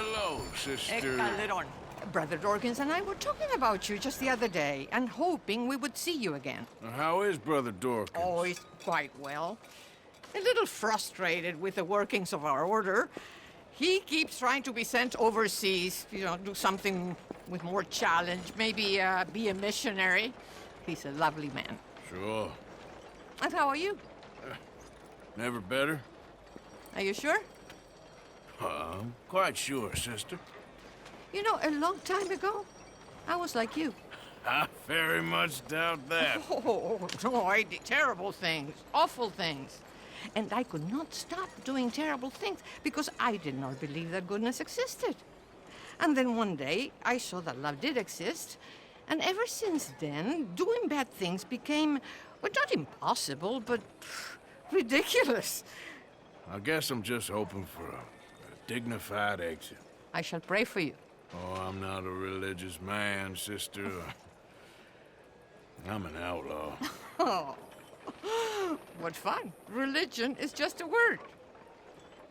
Hello, sister. Ekaledon. Brother Dorkins and I were talking about you just the other day and hoping we would see you again. How is Brother Dorkins? Oh, he's quite well. A little frustrated with the workings of our order. He keeps trying to be sent overseas, do something with more challenge, maybe be a missionary. He's a lovely man. Sure. And how are you? Never better? Are you sure? I'm quite sure, sister. You know, a long time ago, I was like you. I very much doubt that. Oh, no, I did terrible things, awful things. And I could not stop doing terrible things because I did not believe that goodness existed. And then one day, I saw that love did exist. And ever since then, doing bad things became, well, not impossible, but ridiculous. I guess I'm just hoping for a dignified exit. I shall pray for you. Oh, I'm not a religious man, sister. I'm an outlaw. Oh, what fun. Religion is just a word.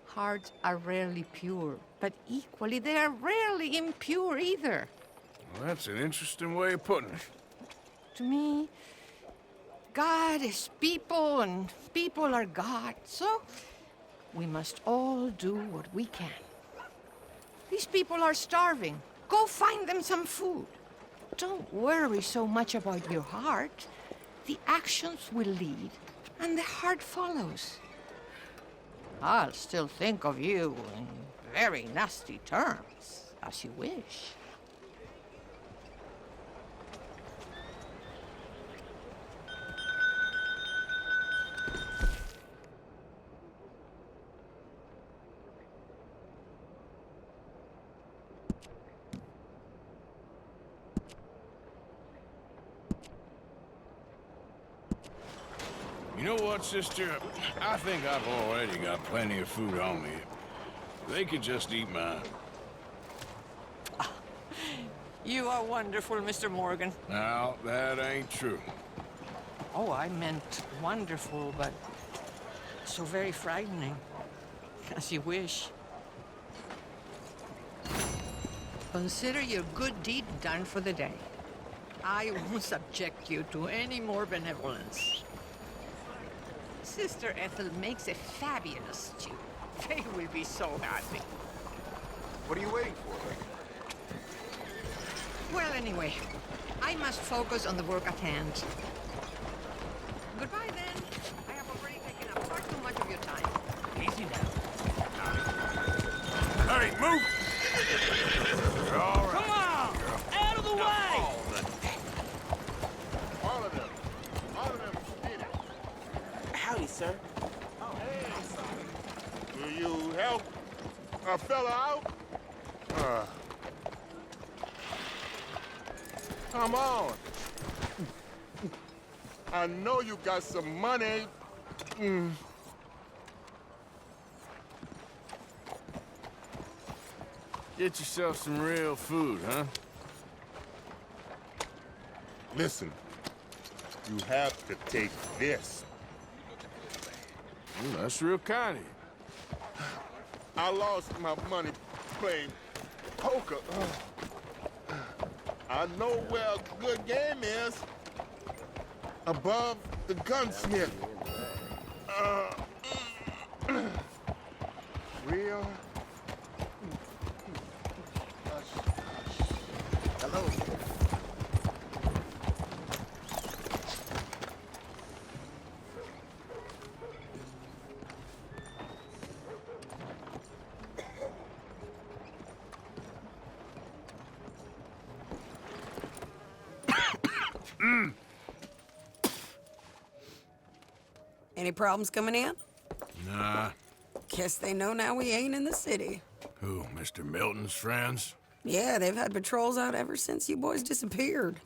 Hearts are rarely pure, but equally they are rarely impure either. Well, that's an interesting way of putting it. To me, God is people and people are God, so we must all do what we can. These people are starving. Go find them some food. Don't worry so much about your heart. The actions will lead, and the heart follows. I'll still think of you in very nasty terms, as you wish. You know what, sister? I think I've already got plenty of food on me. They could just eat mine. You are wonderful, Mr. Morgan. Now, that ain't true. Oh, I meant wonderful, but so very frightening. As you wish. Consider your good deed done for the day. I won't subject you to any more benevolence. Sister Ethel makes a fabulous stew. They will be so happy. What are you waiting for? Well, anyway, I must focus on the work at hand. Goodbye, then. I have already taken up far too much of your time. Easy now. Hey, move! You're all right. Come on! Out of the way! All of them. All of them did it. Howdy, sir. Oh, hey, son. Will you help a fella out? Come on. I know you got some money. Get yourself some real food, huh? Listen, you have to take this. Ooh, that's real kind of you. I lost my money playing poker. I know where a good game is. Above the gunsmith. Real. Hello. Any problems coming in? Nah. Guess they know now we ain't in the city. Who, Mr. Milton's friends? Yeah, they've had patrols out ever since you boys disappeared.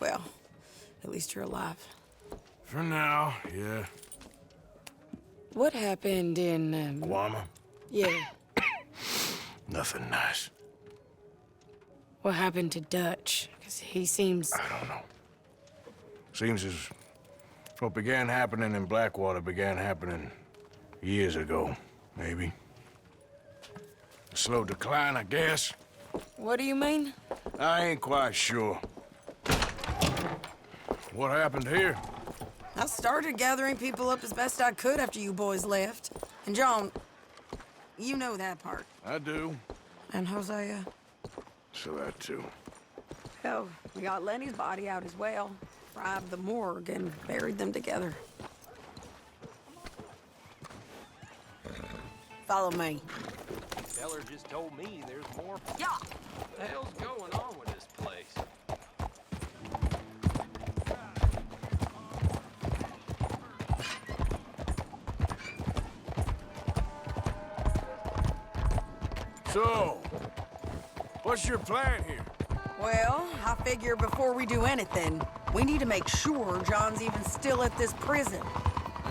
Well, at least you're alive. For now, yeah. What happened in, Guama? Yeah. Nothing nice. What happened to Dutch? Because he seems... I don't know. Seems as what began happening in Blackwater began happening years ago, maybe. A slow decline, I guess. What do you mean? I ain't quite sure. What happened here? I started gathering people up as best I could after you boys left. And John, you know that part. I do. And Hosea? So that too. Hell, we got Lenny's body out as well. Robbed the morgue and buried them together. Follow me. Feller just told me there's more. Yeah. What the hell's going on with this place? So, what's your plan here? Well, I figure before we do anything, we need to make sure John's even still at this prison.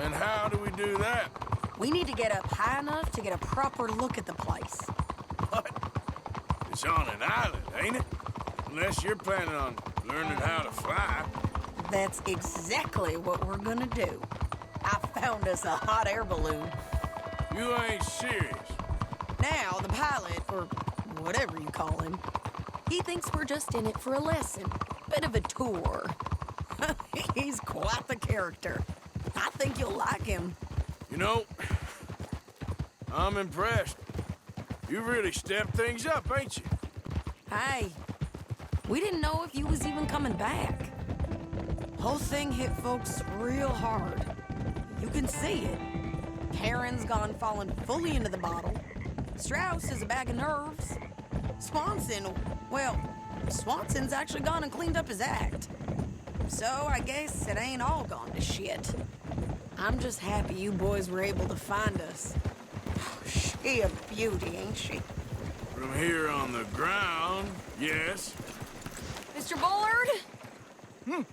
And how do we do that? We need to get up high enough to get a proper look at the place. What? It's on an island, ain't it? Unless you're planning on learning how to fly. That's exactly what we're gonna do. I found us a hot air balloon. You ain't serious. Now, the pilot, or whatever you call him, he thinks we're just in it for a lesson. Bit of a tour. He's quite the character. I think you'll like him. You know, I'm impressed. You really stepped things up, ain't you? Hey, we didn't know if you was even coming back. Whole thing hit folks real hard. You can see it. Karen's gone falling fully into the bottle. Strauss is a bag of nerves. Swanson's actually gone and cleaned up his act. So I guess it ain't all gone to shit. I'm just happy you boys were able to find us. She a beauty, ain't she? From here on the ground, yes. Mr. Bullard?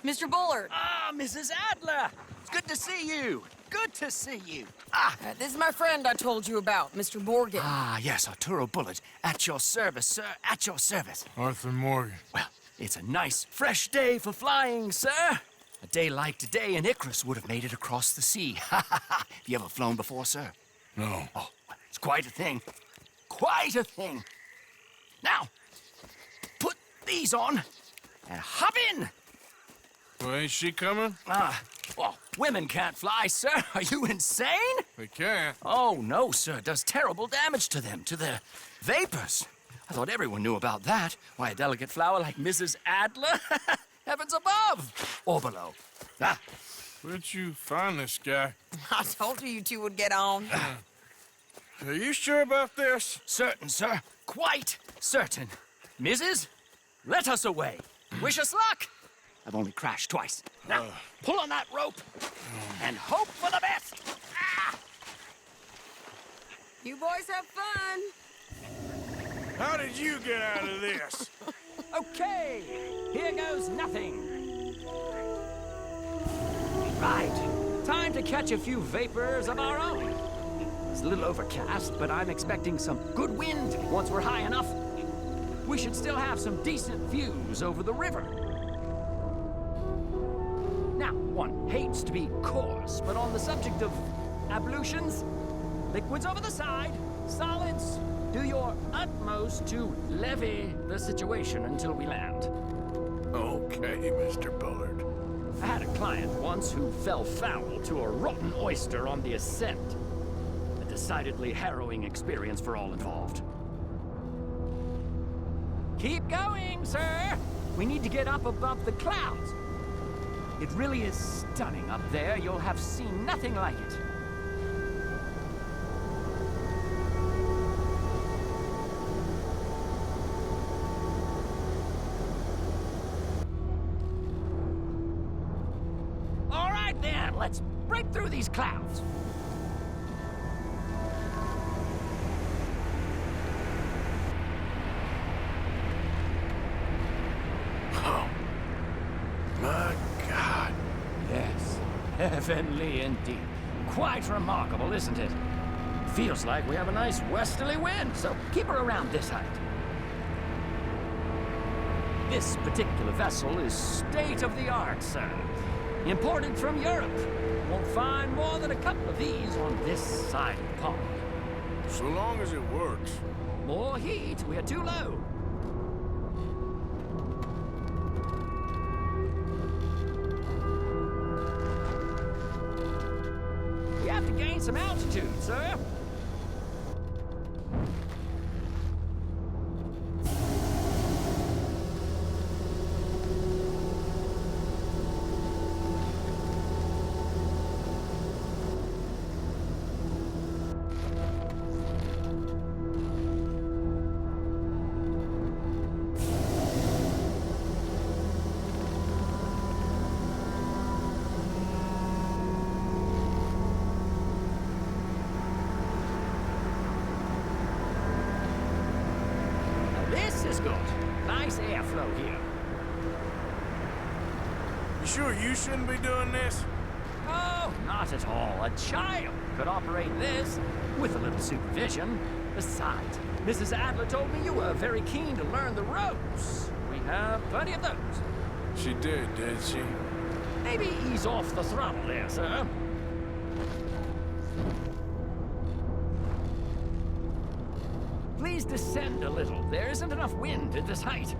Mr. Bullard. Ah, Mrs. Adler! It's good to see you. Good to see you. This is my friend I told you about, Mr. Morgan. Ah, yes, Arturo Bullard. At your service, sir. At your service. Arthur Morgan. Well, it's a nice, fresh day for flying, sir. A day like today, an Icarus would have made it across the sea. Have you ever flown before, sir? No. Oh, it's quite a thing. Quite a thing. Now, put these on and hop in. Well, ain't she coming? Well, women can't fly, sir. Are you insane? They can't. Oh, no, sir. It does terrible damage to them, to their vapors. I thought everyone knew about that. Why, a delicate flower like Mrs. Adler? Heavens above or below. Where'd you find this guy? I told you two would get on. Are you sure about this? Certain, sir. Quite certain. Mrs., let us away. Wish us luck. I've only crashed twice. Now, pull on that rope and hope for the best. You boys have fun. How did you get out of this? Okay, here goes nothing. Right, time to catch a few vapors of our own. It's a little overcast, but I'm expecting some good wind once we're high enough. We should still have some decent views over the river. Now, one hates to be coarse, but on the subject of ablutions, liquids over the side, solids, do your utmost to levy the situation until we land. Okay, Mr. Bullard. I had a client once who fell foul to a rotten oyster on the ascent. A decidedly harrowing experience for all involved. Keep going, sir! We need to get up above the clouds. It really is stunning up there. You'll have seen nothing like it. All right, then. Let's break through these clouds. Oh, my God. Yes, heavenly indeed. Quite remarkable, isn't it? Feels like we have a nice westerly wind, so keep her around this height. This particular vessel is state-of-the-art, sir. Imported from Europe. Won't find more than a couple of these on this side of the pond. So long as it works. More heat. We're too low. We have to gain some altitude, sir. This is good. Nice airflow here. You sure you shouldn't be doing this? Oh, not at all. A child could operate this with a little supervision. Besides, Mrs. Adler told me you were very keen to learn the ropes. We have plenty of those. She did she? Maybe ease off the throttle there, sir. Please descend a little. There isn't enough wind at this height.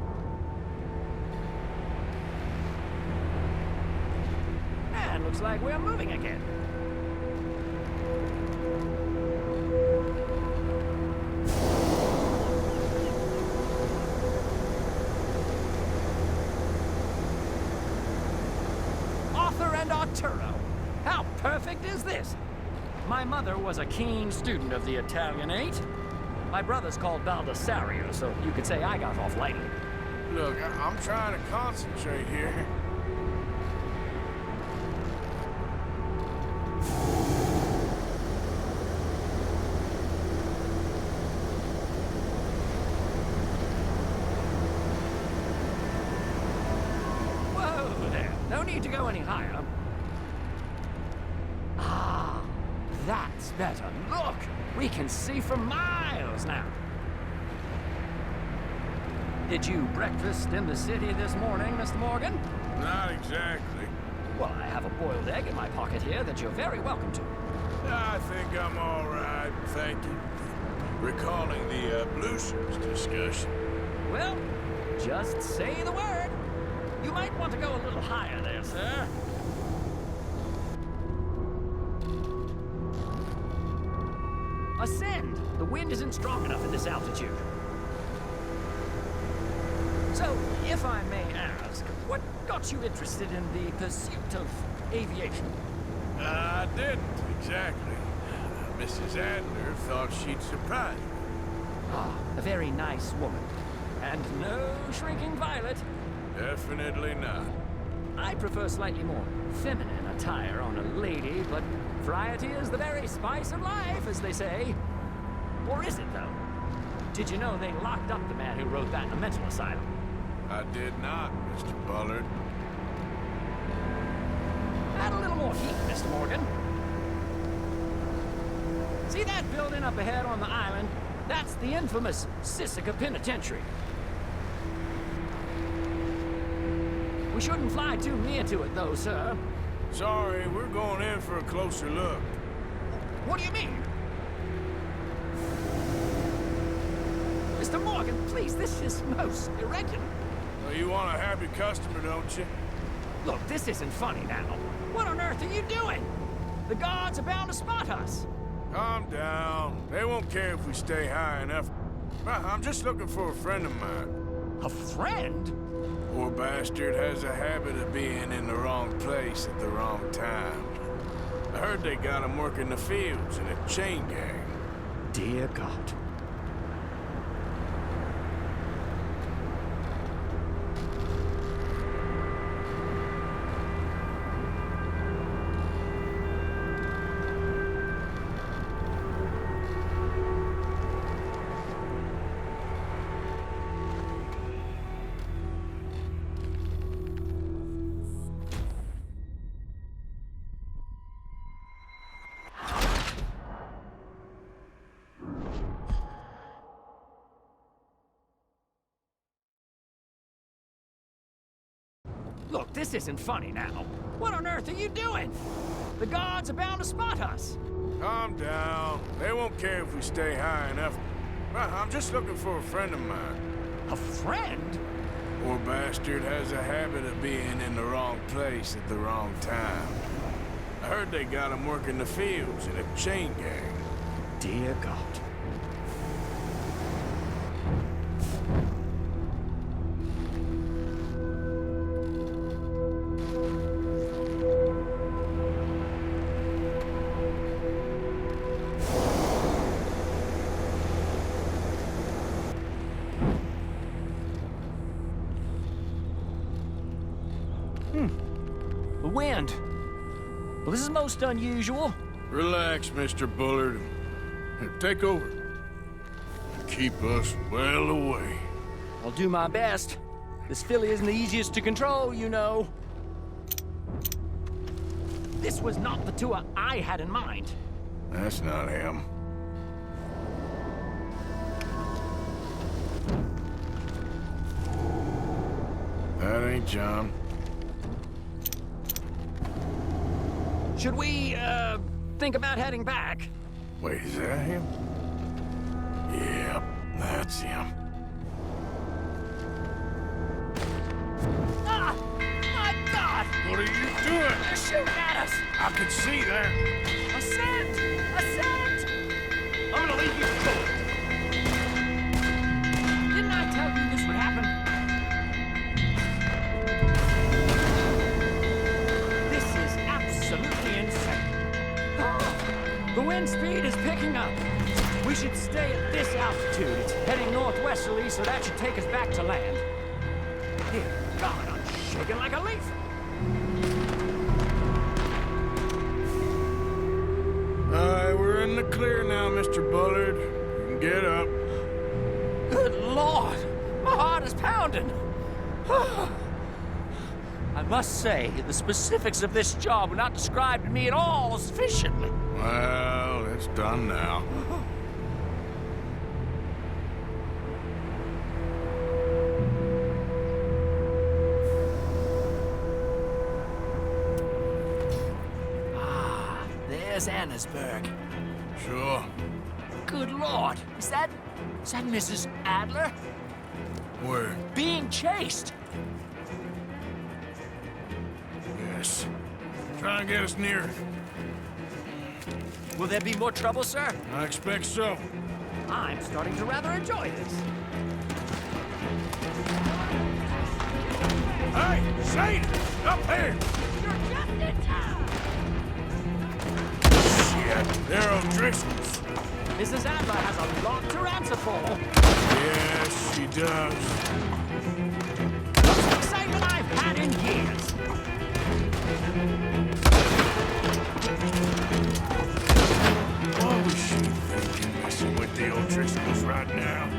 And looks like we're moving again. Arthur and Arturo. How perfect is this? My mother was a keen student of the Italianate. My brother's called Baldessario, so you could say I got off lightly. Look, I'm trying to concentrate here. Whoa there. No need to go any higher. Ah, that's better. Look, we can see for miles now. Did you breakfast in the city this morning, Mr. Morgan? Not exactly. Well, I have a boiled egg in my pocket here that you're very welcome to. I think I'm all right, thank you. Recalling the ablutions discussion. Well, just say the word. You might want to go a little higher there, sir. Ascend. The wind isn't strong enough at this altitude. So, if I may ask, what got you interested in the pursuit of aviation? I didn't, exactly. Mrs. Adler thought she'd surprise me. Ah, a very nice woman. And no shrinking violet. Definitely not. I prefer slightly more feminine attire on a lady, but variety is the very spice of life, as they say. Or is it, though? Did you know they locked up the man who wrote that in a mental asylum? I did not, Mr. Bullard. Add a little more heat, Mr. Morgan. See that building up ahead on the island? That's the infamous Sisika Penitentiary. We shouldn't fly too near to it, though, sir. Sorry, we're going in for a closer look. What do you mean? Mr. Morgan, please, this is most irregular. Well, you want a happy customer, don't you? Look, this isn't funny now. What on earth are you doing? The guards are bound to spot us. Calm down. They won't care if we stay high enough. I'm just looking for a friend of mine. A friend? Poor bastard has a habit of being in the wrong place at the wrong time. I heard they got him working the fields in a chain gang. Dear God. Look, this isn't funny now. What on earth are you doing? The guards are bound to spot us. Calm down. They won't care if we stay high enough. I'm just looking for a friend of mine. A friend? Poor bastard has a habit of being in the wrong place at the wrong time. I heard they got him working the fields in a chain gang. Dear God. The wind. Well, this is most unusual. Relax, Mr. Bullard. Here, take over. Keep us well away. I'll do my best. This filly isn't the easiest to control, you know. This was not the tour I had in mind. That's not him. That ain't John. Should we, think about heading back? Wait, is that him? Yep, that's him. Ah! My God! What are you doing? They're shooting at us! I can see that. Ascent! Ascent! I'm gonna leave you to it. Didn't I tell you this would happen? This is absolutely insane. The wind speed is picking up. We should stay at this altitude. It's heading northwesterly, so that should take us back to land. Dear God, I'm shaking like a leaf. We're in the clear now, Mr. Bullard. You can get up. Good Lord! My heart is pounding! I must say, the specifics of this job were not described to me at all sufficiently. Well, it's done now. There's Annesburg. Sure. Good Lord! Is that Mrs. Adler? Where? Being chased! Yes. Try and get us near. Will there be more trouble, sir? I expect so. I'm starting to rather enjoy this. Hey, Shane! Up here! You're just in time! Shit, they're O'Driscoll's. Mrs. Adler has a lot to answer for. Yes, she does. Most excitement I've had in years. What was she thinking, messing with the O'Driscolls right now?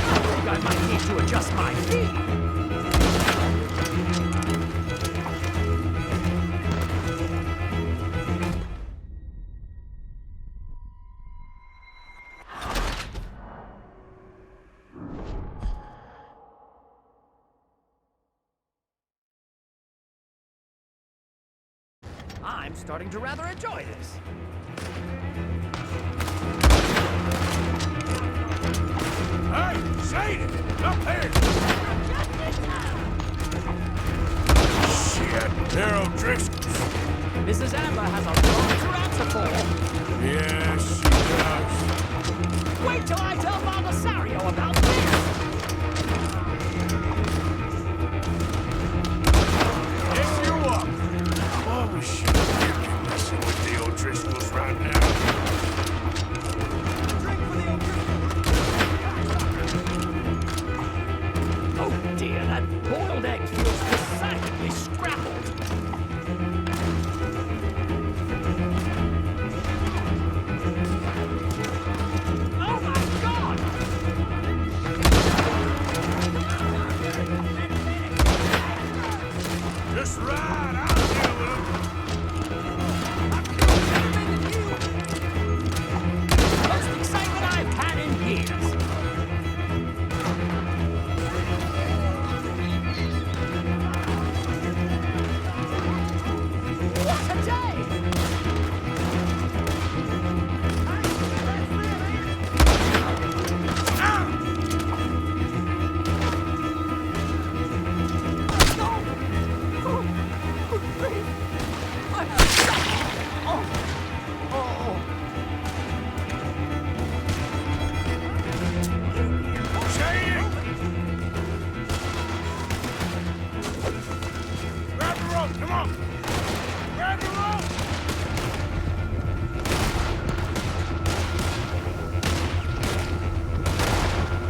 I think I might need to adjust my feet. I'm starting to rather enjoy this. Hey, Shane! Up here! Shit, they're O'Driscolls. Mrs. Adler has a lot to answer for. Yes, she does. Wait till I tell Baldessario about this. Yes, you are. What was she thinking, messing with the O'Driscolls right now? Drink for the O'Driscolls. Oh dear, that boiled egg feels decidedly scrappled. Oh my God! Just ride, I'll deal with them. Most excitement I've had in years. Come on! Grab the rope!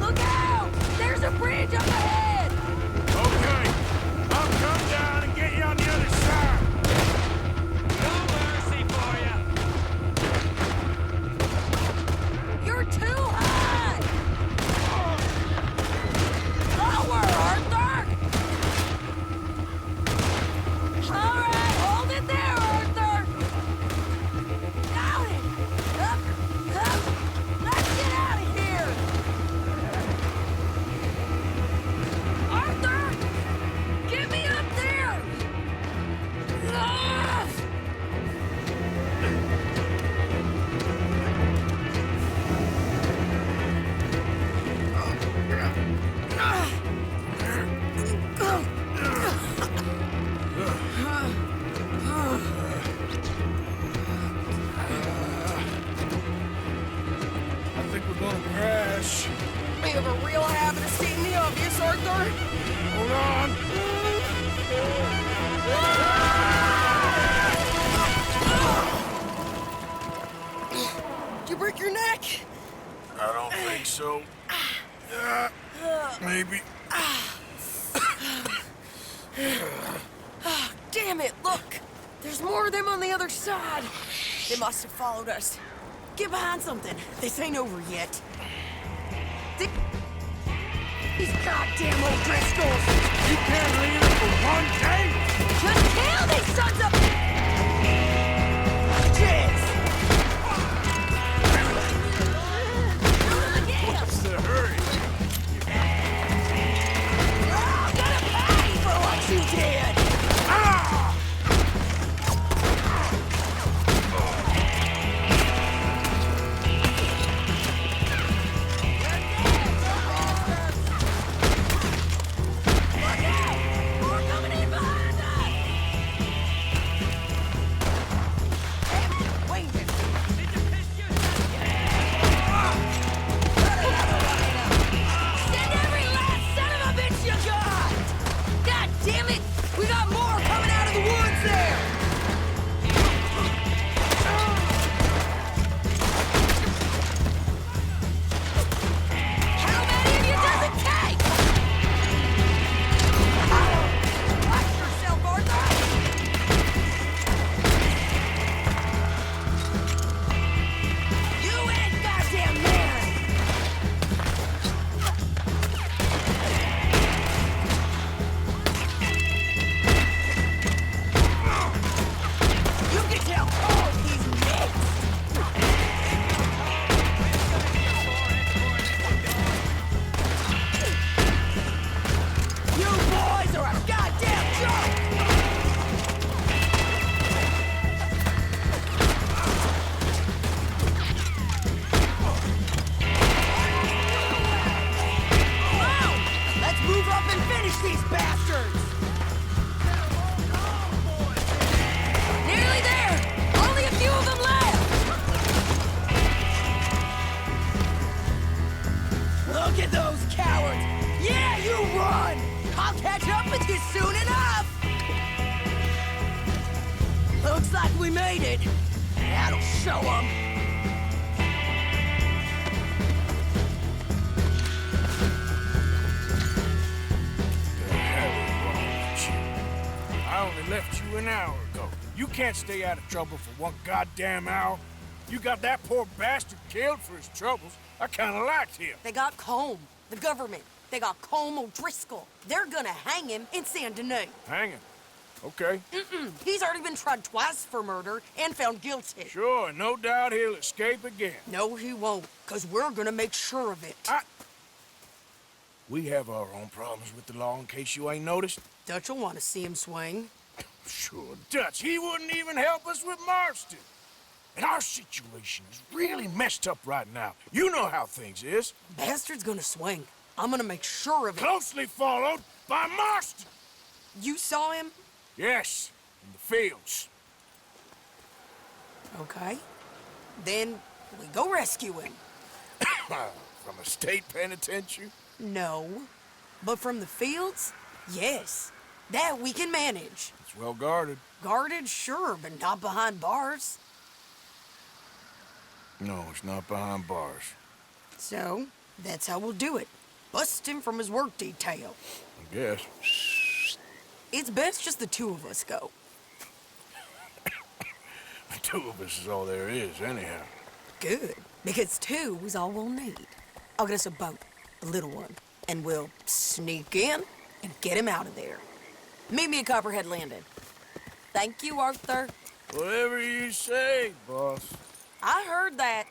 Look out! There's a bridge up ahead! Okay, I'll come down and get you on the other side. No mercy for you. You're too high! Lower, Arthur! All right, hold it there, Arthur! Got it! Up, up! Let's get out of here! Arthur! Get me up there! Ah! I think we're gonna crash. You have a real habit of stating the obvious, Arthur. Hold on. Did you break your neck? I don't think so. Maybe. Damn it, look! There's more of them on the other side. They must have followed us. Get behind something. This ain't over yet. These goddamn old Driscolls! You can't leave it for one day? Just kill these sons of... Jizz! Do it again! What's the hurry? I'm gonna pay for what you did! Look out! More coming in behind us! Hey, wait! Send every last son of a bitch you got! God damn it! We got more coming out of the woods there! How many of you does it take? Watch yourself, Arthur! You ain't goddamn man! You can tell all he's mixed! You boys are a goddamn joke! Whoa! Let's move up and finish these bastards! Nearly there! Only a few of them left! Look at those cowards! Yeah, you run! I'll catch up with you soon enough! Looks like we made it. That'll show them. The hell is wrong with you? I only left you an hour ago. You can't stay out of trouble for one goddamn hour. You got that poor bastard killed for his troubles. I kinda liked him. They got Combe, the government. They got Combe O'Driscoll. They're gonna hang him in Saint Denis. Hanging. Okay. He's already been tried twice for murder and found guilty. Sure, no doubt he'll escape again. No, he won't, because we're gonna make sure of it. We have our own problems with the law in case you ain't noticed. Dutch will want to see him swing. Sure, Dutch, he wouldn't even help us with Marston. And our situation is really messed up right now. You know how things is. Bastard's gonna swing. I'm gonna make sure of it. Closely followed by Marston. You saw him? Yes, in the fields. Okay. Then we go rescue him. From a state penitentiary? No. But from the fields? Yes. That we can manage. It's well guarded. Guarded, sure, but not behind bars. No, it's not behind bars. So, that's how we'll do it. Bust him from his work detail. I guess. It's best just the two of us go. The two of us is all there is, anyhow. Good, because two is all we'll need. I'll get us a boat, a little one, and we'll sneak in and get him out of there. Meet me at Copperhead Landing. Thank you, Arthur. Whatever you say, boss. I heard that.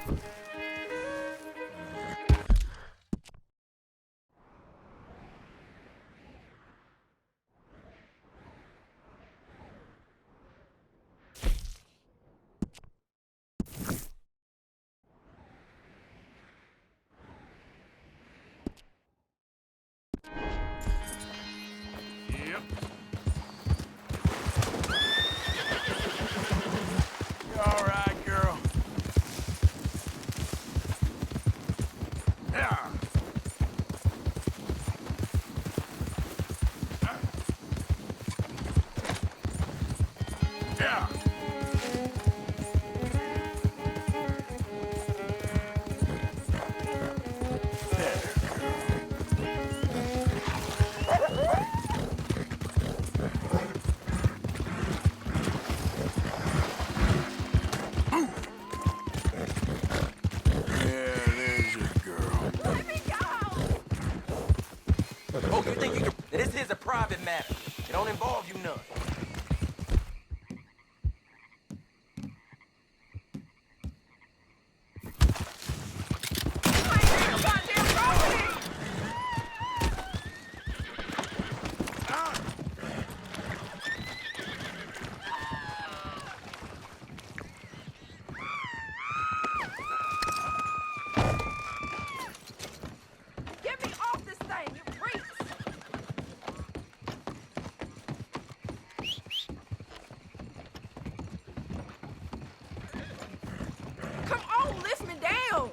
Yep. You all right, girl? Yeah. Yeah. Yeah, there's your girl. Oh, you think you can... This is a private matter. It don't involve you none. Get me off this thing, you freaks! Come on, lift me down!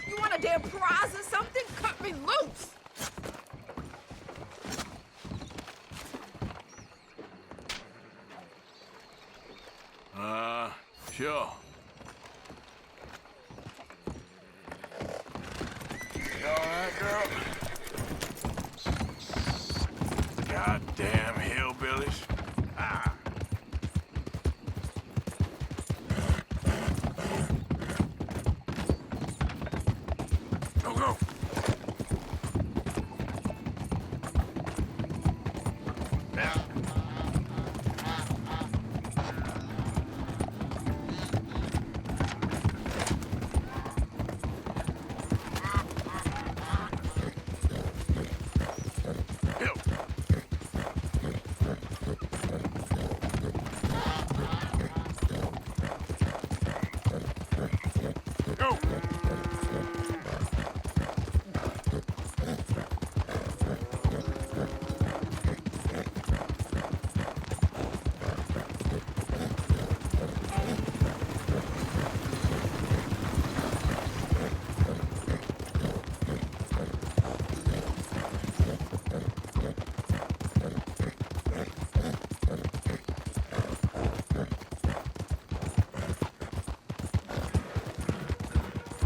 You want a damn prize or something? Cut me loose! Sure. You all right, girl? Goddamn hillbillies. Ah. Go, go. Now. Hill. Go.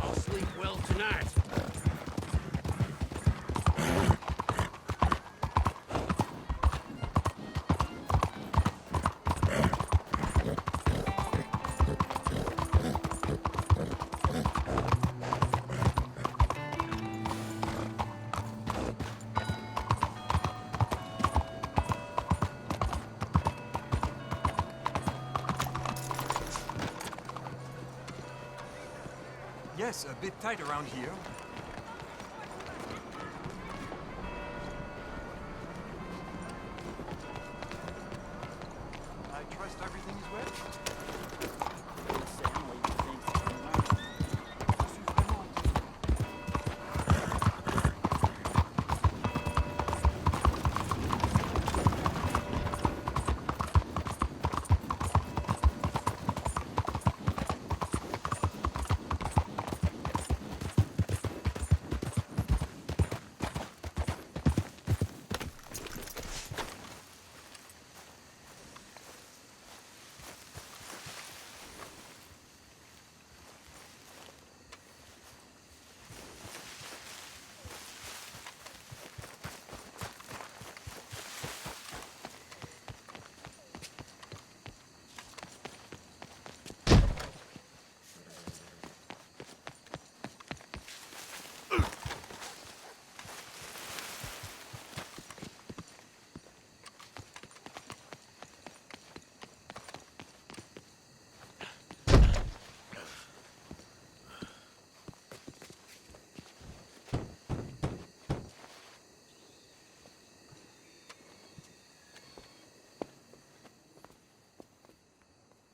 I'll sleep well tonight. Yes, a bit tight around here. I trust everything is well.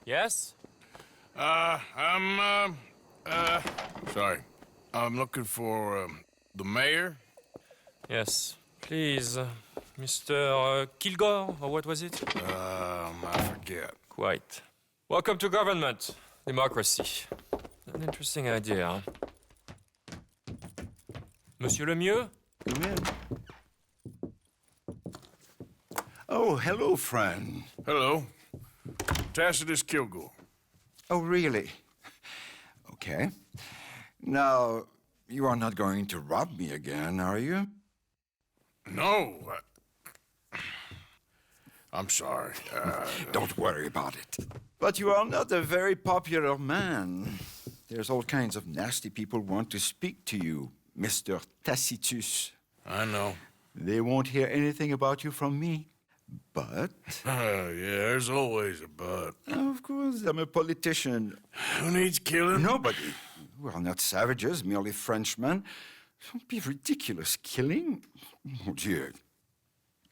Yes? Sorry. I'm looking for, the mayor. Yes. Please, Mr. Kilgore, or what was it? I forget. Quite. Welcome to government. Democracy. An interesting idea, huh? Monsieur Lemieux? Come in. Oh, hello, friend. Hello. Tacitus Kilgore. Oh, really? Okay. Now, you are not going to rob me again, are you? No. I'm sorry. Don't worry about it. But you are not a very popular man. There's all kinds of nasty people want to speak to you, Mr. Tacitus. I know. They won't hear anything about you from me. But... Yeah, there's always a but. Of course, I'm a politician. Who needs killing? Nobody. We are not savages, merely Frenchmen. Don't be ridiculous. Killing? Oh, dear.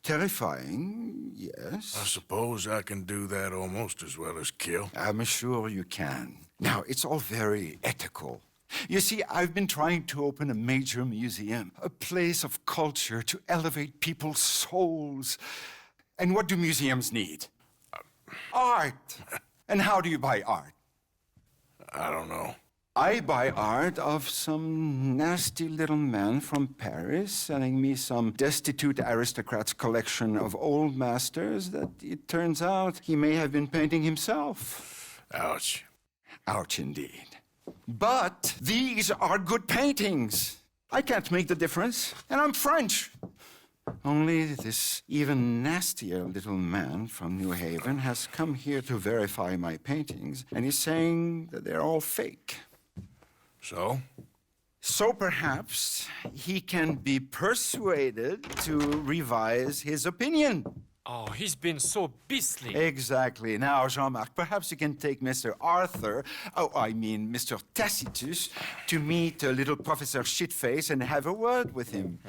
Terrifying, yes. I suppose I can do that almost as well as kill. I'm sure you can. Now, it's all very ethical. You see, I've been trying to open a major museum, a place of culture to elevate people's souls. And what do museums need? Art. And how do you buy art? I don't know. I buy art of some nasty little man from Paris selling me some destitute aristocrat's collection of old masters that it turns out he may have been painting himself. Ouch. Ouch indeed. But these are good paintings. I can't make the difference, and I'm French. Only this even nastier little man from New Haven has come here to verify my paintings, and he's saying that they're all fake. So? So perhaps he can be persuaded to revise his opinion. Oh, he's been so beastly. Exactly. Now, Jean-Marc, perhaps you can take Mr. Arthur, Mr. Tacitus, to meet little Professor Shitface and have a word with him.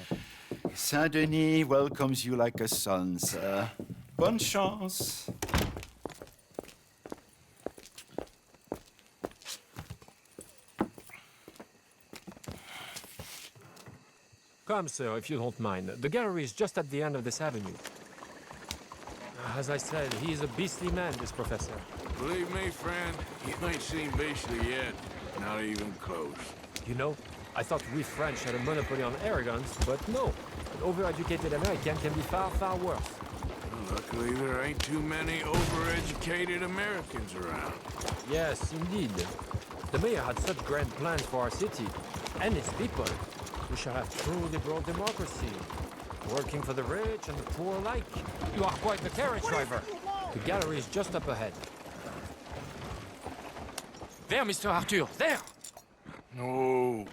Saint-Denis welcomes you like a son, sir. Bonne chance. Come, sir, if you don't mind. The gallery is just at the end of this avenue. As I said, he is a beastly man, this professor. Believe me, friend, you ain't seen beastly yet. Not even close. You know, I thought we French had a monopoly on arrogance, but no. An overeducated American can be far, far worse. Luckily, there ain't too many overeducated Americans around. Yes, indeed. The mayor had such grand plans for our city and its people. We shall have truly broad democracy, working for the rich and the poor alike. You are quite the carriage driver. The gallery is just up ahead. There, Mr. Arthur, there! Oh,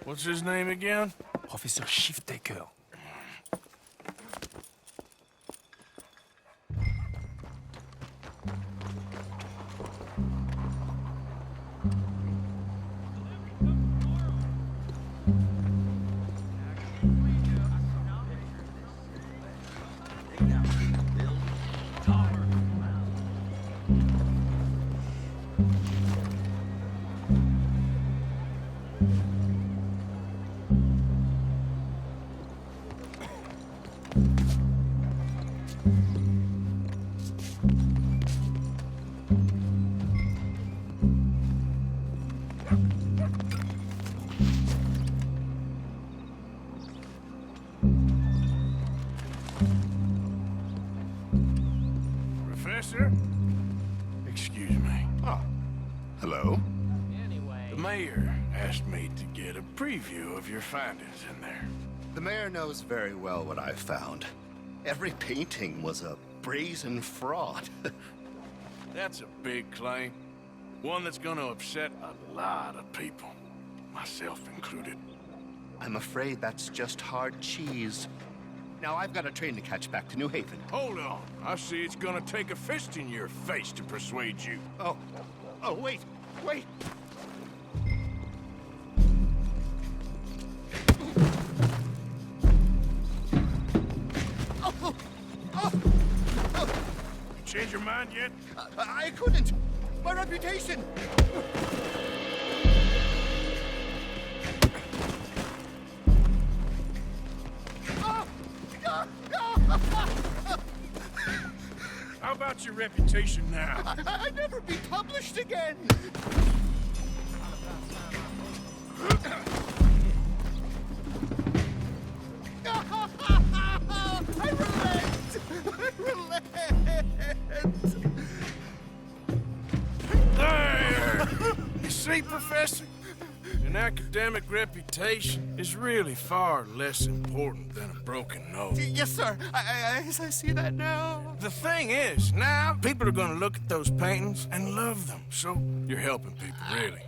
what's his name again? Professor Shiftaker. Professor? Excuse me. Oh, hello. The mayor asked me to get a preview of your findings in there. The mayor knows very well what I found. Every painting was a brazen fraud. That's a big claim. One that's gonna upset a lot of people, myself included. I'm afraid that's just hard cheese. Now I've got a train to catch back to New Haven. Hold on. I see it's gonna take a fist in your face to persuade you. Oh, wait. You change your mind yet? I couldn't. My reputation! How about your reputation now? I'd never be published again! I relent! I relent! There! You see, Professor? An academic reputation is really far less important than a broken nose. Yes, sir. I see that now. The thing is, now people are gonna look at those paintings and love them. So you're helping people, really.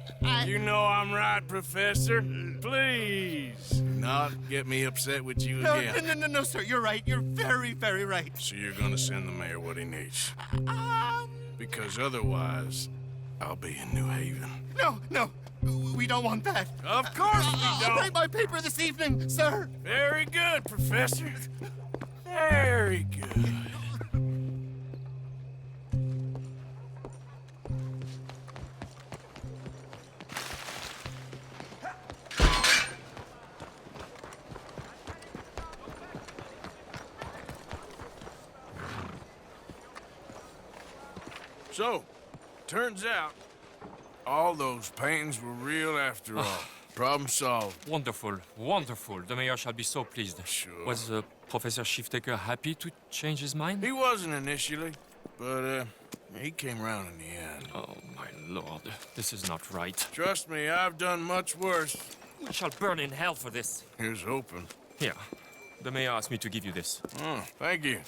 You know I'm right, Professor. Please do not get me upset with you again. No, sir. You're right. You're very, very right. So you're gonna send the mayor what he needs. Because otherwise, I'll be in New Haven. No. We don't want that. Of course we I'll don't. write my paper this evening, sir. Very good, Professor. Very good. So, turns out, all those paintings were real after all. Problem solved. Wonderful, wonderful. The mayor shall be so pleased. Sure. Was Professor Shiftaker happy to change his mind? He wasn't initially, but he came around in the end. Oh, my lord. This is not right. Trust me, I've done much worse. I shall burn in hell for this. Here's hoping. Here. The mayor asked me to give you this. Oh, thank you.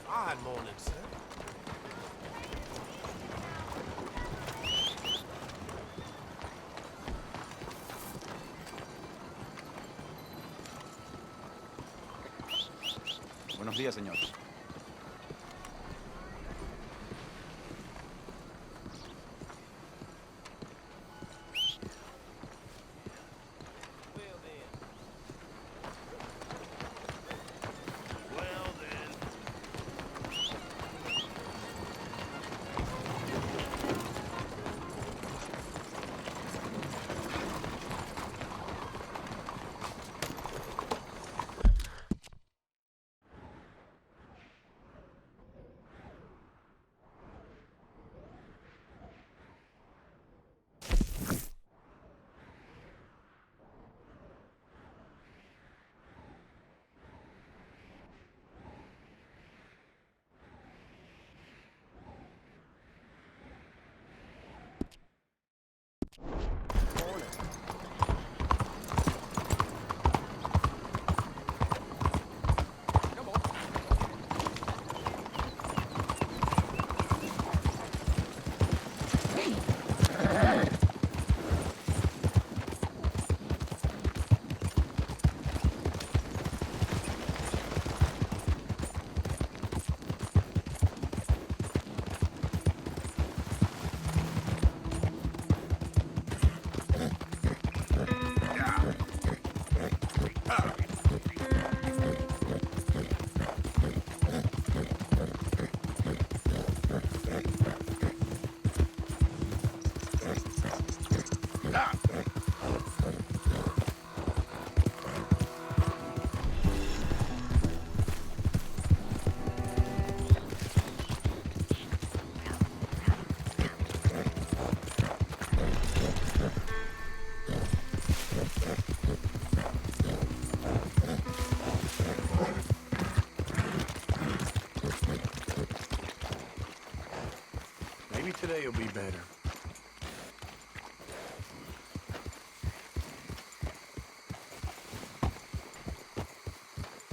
Fine morning, sir. Buenos días, señor. Maybe today will be better.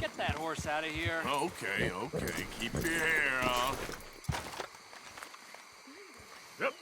Get that horse out of here. Okay. Keep your hair on. Yep.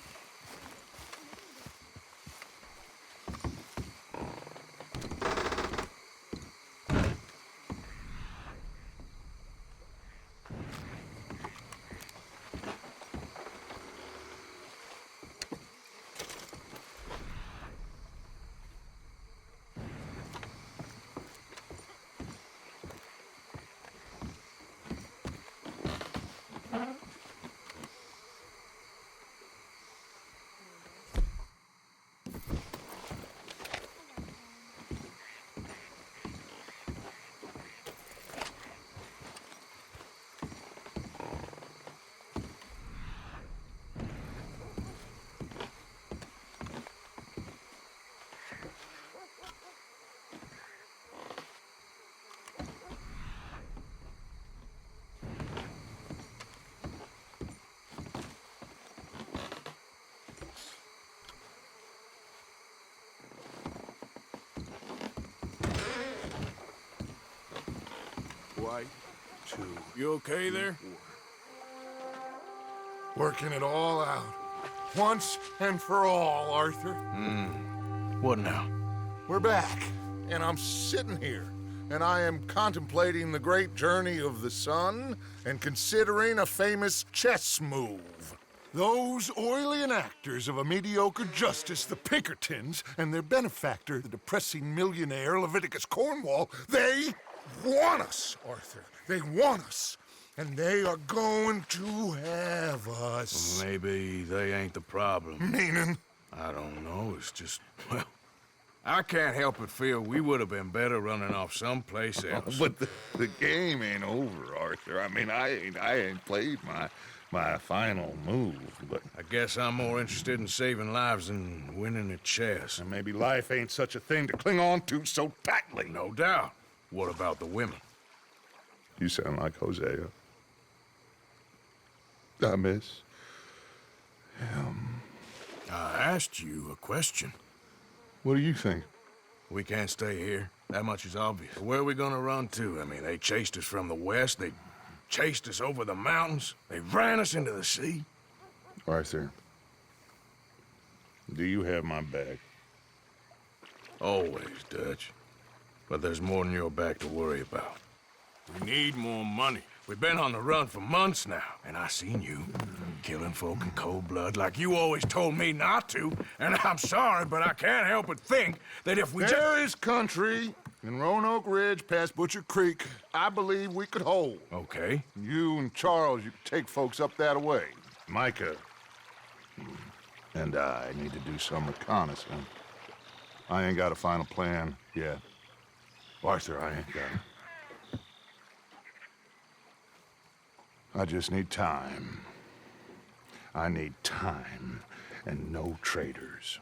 right to... You okay there? Working it all out. Once and for all, Arthur. What now? We're back, and I'm sitting here, and I am contemplating the great journey of the sun and considering a famous chess move. Those oily enactors of a mediocre justice, the Pinkertons, and their benefactor, the depressing millionaire Leviticus Cornwall, they want us, Arthur. They want us. And they are going to have us. Maybe they ain't the problem. Meaning? I don't know. It's just, well, I can't help but feel we would have been better running off someplace else. But the game ain't over, Arthur. I mean, I ain't played my final move, but... I guess I'm more interested in saving lives than winning at chess. And maybe life ain't such a thing to cling on to so tightly. No doubt. What about the women? You sound like Hosea. I miss him. I asked you a question. What do you think? We can't stay here. That much is obvious. Where are we gonna run to? I mean, they chased us from the west. They chased us over the mountains. They ran us into the sea. Arthur, do you have my back? Always, Dutch. But there's more than your back to worry about. We need more money. We've been on the run for months now, and I seen you killing folk in cold blood like you always told me not to. And I'm sorry, but I can't help but think that if we There is country in Roanoke Ridge past Butcher Creek I believe we could hold. Okay. You and Charles, you could take folks up that way. Micah and I need to do some reconnaissance. I ain't got a final plan yet. Arthur, I ain't got it. I just need time. I need time and no traitors.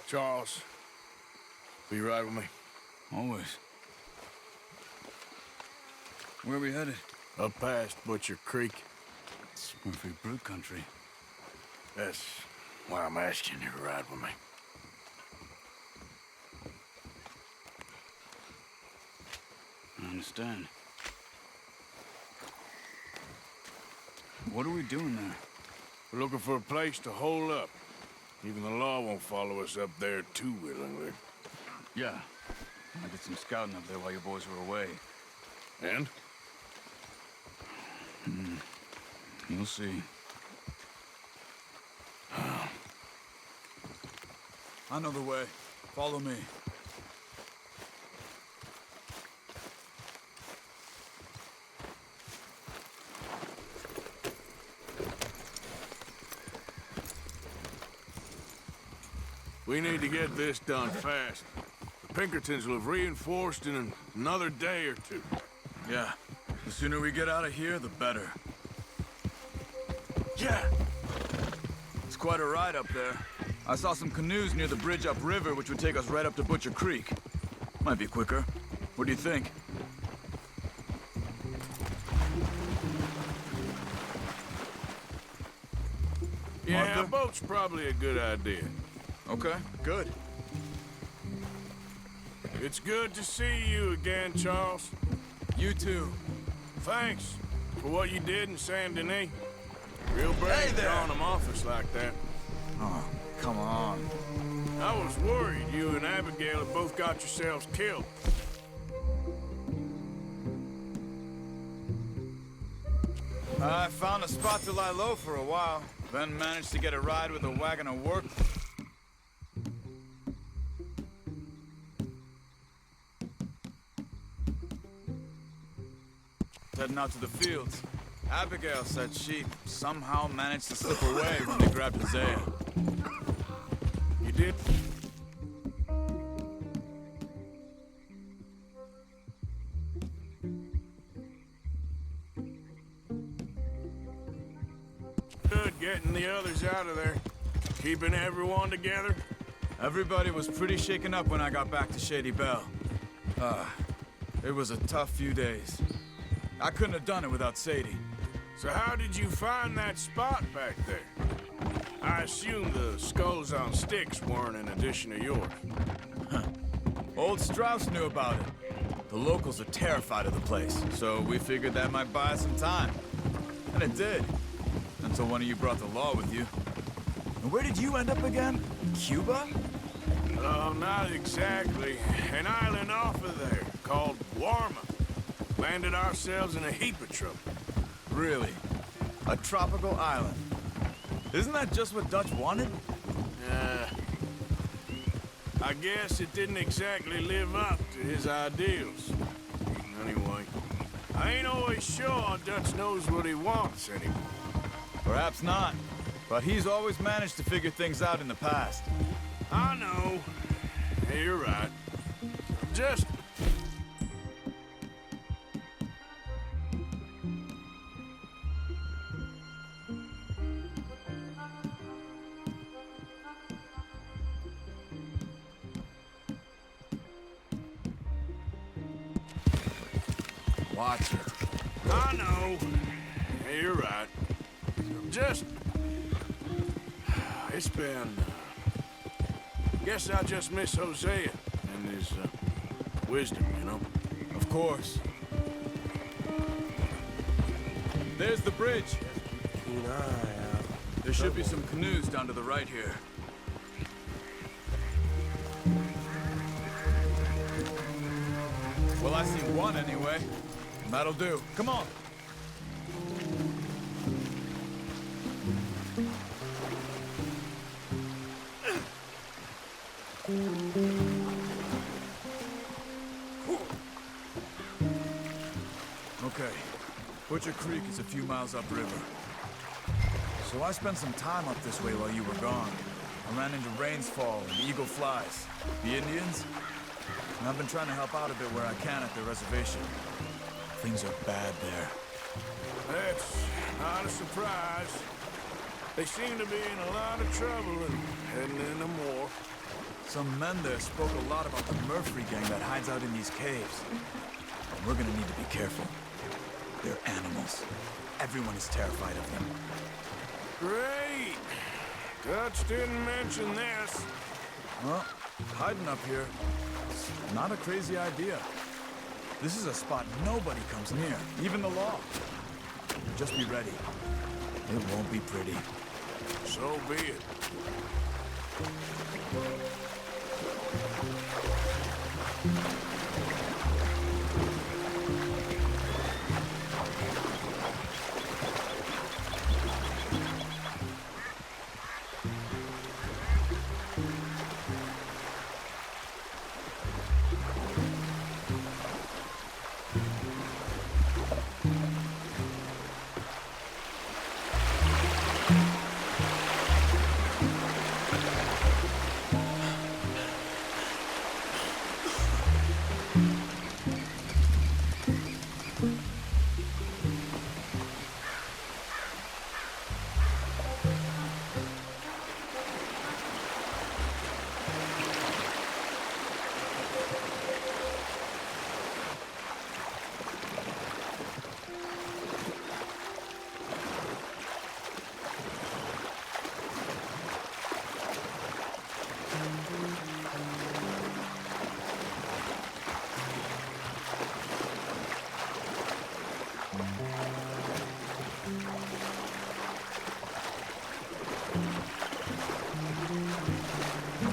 Charles, be right with me. Always. Where are we headed? Up past Butcher Creek. It's Murphy Brute country. That's why I'm asking you to ride with me. I understand. What are we doing there? We're looking for a place to hole up. Even the law won't follow us up there too willingly. Yeah. I did some scouting up there while your boys were away. And? You'll see. I know the way. Follow me. We need to get this done fast. The Pinkertons will have reinforced in another day or two. Yeah. The sooner we get out of here, the better. Yeah! It's quite a ride up there. I saw some canoes near the bridge upriver, which would take us right up to Butcher Creek. Might be quicker. What do you think? Yeah, Martha? a boat's probably a good idea. Okay, good. It's good to see you again, Charles. You too. Thanks for what you did in Saint Denis. Real brave Hey there. drawing them off us like that. Oh, come on. I was worried you and Abigail had both got yourselves killed. I found a spot to lie low for a while, then managed to get a ride with a wagon of work. Heading out to the fields. Abigail said she somehow managed to slip away when they grabbed Hosea. You did? Good getting the others out of there. Keeping everyone together? Everybody was pretty shaken up when I got back to Shady Belle. It was a tough few days. I couldn't have done it without Sadie. So how did you find that spot back there? I assume the skulls on sticks weren't an addition of yours. Old Strauss knew about it. The locals are terrified of the place, so we figured that might buy us some time. And it did. Until one of you brought the law with you. And where did you end up again? Cuba? Oh, not exactly. An island off of there, called Warma. Landed ourselves in a heap of trouble. Really? A tropical island? Isn't that just what Dutch wanted? I guess it didn't exactly live up to his ideals. Anyway, I ain't always sure Dutch knows what he wants anymore. Perhaps not. But he's always managed to figure things out in the past. I know. Yeah, you're right. Just... Watch it. I know. Yeah, you're right. Just... It's been... Guess I just miss Hosea and his wisdom, you know? Of course. There's the bridge. Keen eye out. There should be some canoes down to the right here. Well, I see one anyway. That'll do. Come on. Okay. Butcher Creek is a few miles upriver. So I spent some time up this way while you were gone. I ran into Rains Fall and Eagle Flies. The Indians? And I've been trying to help out a bit where I can at their reservation. Things are bad there. That's not a surprise. They seem to be in a lot of trouble and heading into more. Some men there spoke a lot about the Murphy gang that hides out in these caves. And we're gonna need to be careful. They're animals. Everyone is terrified of them. Great! Dutch didn't mention this. Well, hiding up here is not a crazy idea. This is a spot nobody comes near, even the law. Just be ready. It won't be pretty. So be it.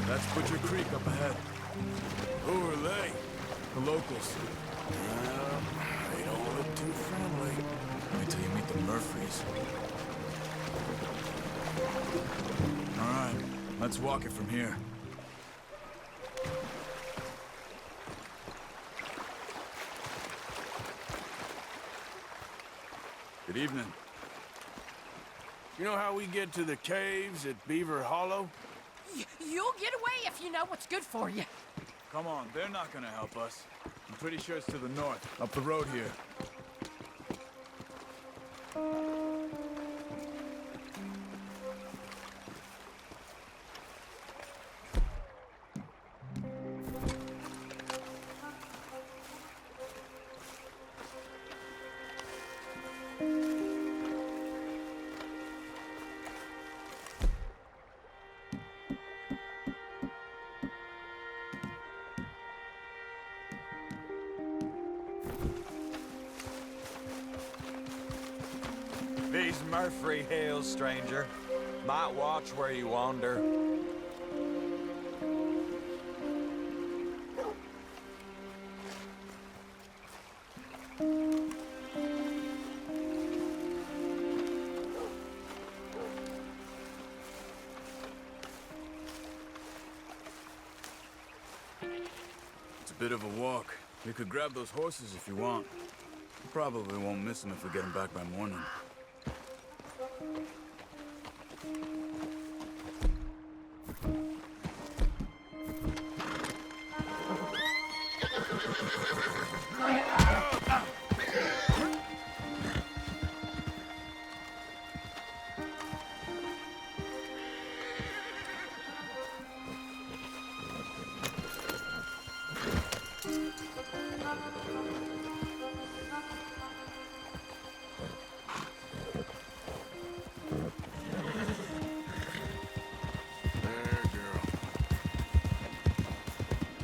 That's Butcher Creek up ahead. Who are they? The locals. They don't look too friendly. Wait till you meet the Murphys. All right, let's walk it from here. Good evening. You know how we get to the caves at Beaver Hollow? You'll get away if you know what's good for you. Come on, they're not gonna help us. I'm pretty sure it's to the north, up the road here. Murphy Hills, stranger. Might watch where you wander. It's a bit of a walk. You could grab those horses if you want. You probably won't miss them if we get them back by morning.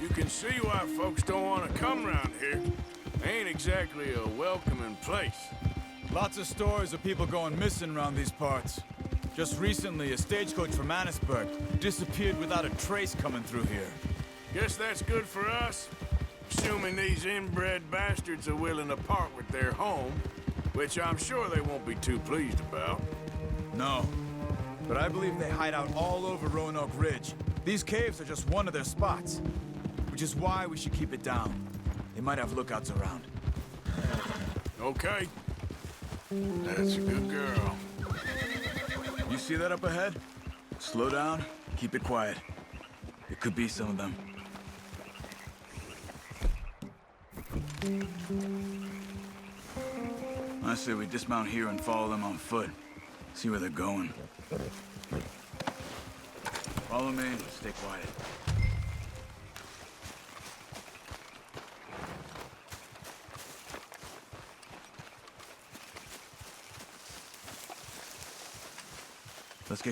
You can see why folks don't want to come around here. Ain't exactly a welcoming place. Lots of stories of people going missing around these parts. Just recently, a stagecoach from Annisburg disappeared without a trace coming through here. Guess that's good for us. Assuming these inbred bastards are willing to part with their home, which I'm sure they won't be too pleased about. No. But I believe they hide out all over Roanoke Ridge. These caves are just one of their spots. Which is why we should keep it down. They might have lookouts around. Okay. That's a good girl. You see that up ahead? Slow down, keep it quiet. It could be some of them. I say we dismount here and follow them on foot. See where they're going. Follow me, stay quiet. Let's get